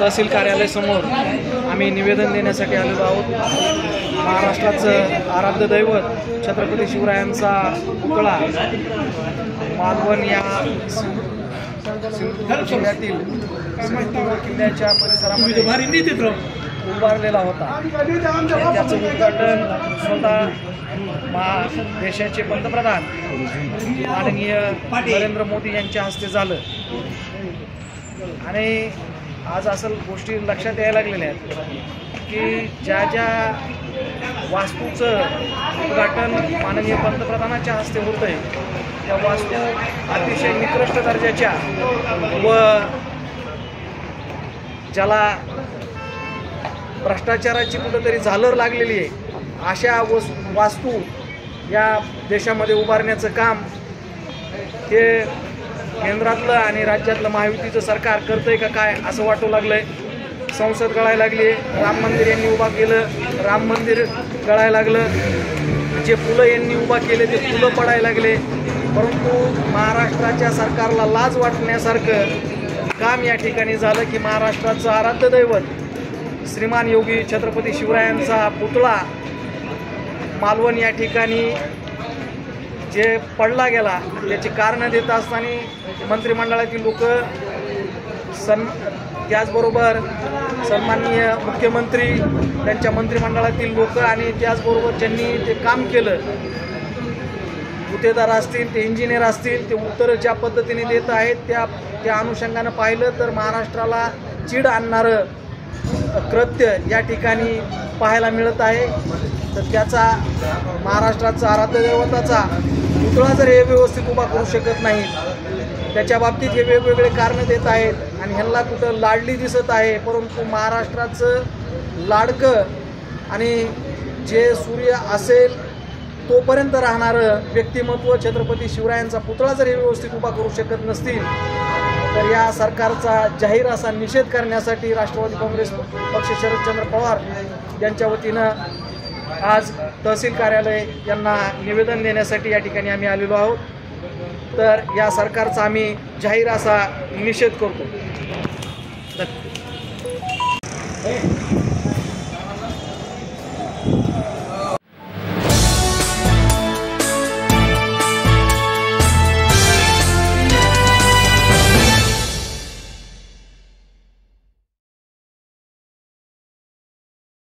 तहसील कार्यालयासमोर आम्ही निवेदन देण्यासाठी आलेलो आहोत। महाराष्ट्राचं आराध्य दैवत छत्रपती शिवरायांचा पुतळा मालवण या जिल्ह्यातील किल्ल्याच्या परिसरामध्ये उभारलेला होता। त्याचं उद्घाटन स्वतः देशाचे पंतप्रधान माननीय नरेंद्र मोदी यांच्या हस्ते झालं आणि आज असं गोष्टी लक्षात यायला लागलेल्या आहेत की ज्या ज्या वास्तूचं उद्घाटन माननीय पंतप्रधानांच्या हस्ते होत आहे त्या वास्तू अतिशय निकृष्ट दर्जाच्या व ज्याला भ्रष्टाचाराची कुठेतरी झालर लागलेली आहे अशा वास्तू या देशामध्ये उभारण्याचं काम हे केंद्रातलं आणि राज्यातलं महायुतीचं सरकार करतंय का काय असं वाटू लागलंय। संसद गळायला लागली, राम मंदिर यांनी उभा केलं, राम मंदिर गळायला लागलं, जे पुलं यांनी उभा केले ते पुलं पडायला लागले। परंतु महाराष्ट्राच्या सरकारला लाज वाटण्यासारखं काम या ठिकाणी झालं की महाराष्ट्राचं आराध्य दैवत श्रीमान योगी छत्रपती शिवरायांचा पुतळा मालवण या ठिकाणी जे पडला गेला त्याची कारणं देत असताना मंत्रिमंडळातील लोक त्याचबरोबर सन्माननीय मुख्यमंत्री त्यांच्या मंत्रिमंडळातील लोक आणि त्याचबरोबर ज्यांनी ते काम केलं गुत्तेदार असतील ते इंजिनियर असतील ते उत्तर ज्या पद्धतीने देत आहेत त्या अनुषंगानं पाहिलं तर महाराष्ट्राला चीड आणणारं कृत्य या ठिकाणी पाहायला मिळत आहे। तर त्याचा महाराष्ट्राचा आराध्य दैवताचा पुतळा जर हे व्यवस्थित उभा करू शकत नाहीत त्याच्या बाबतीत हे वेगवेगळे कारणं देत आहेत आणि ह्यांना कुठं लाडली दिसत आहे। परंतु महाराष्ट्राचं लाडकं आणि जे सूर्य असेल तोपर्यंत राहणारं व्यक्तिमत्व छत्रपती शिवरायांचा पुतळा जर हे व्यवस्थित उभा करू शकत नसतील तर या सरकारचा जाहीर असा निषेध करण्यासाठी राष्ट्रवादी काँग्रेस पक्ष शरदचंद्र पवार यांच्या वतीनं आज तहसील कार्यालय यांना निवेदन देण्यासाठी या ठिकाणी आम्ही आलेलो आहोत। तर या सरकारचा आम्ही जाहीर असा निषेध करतो।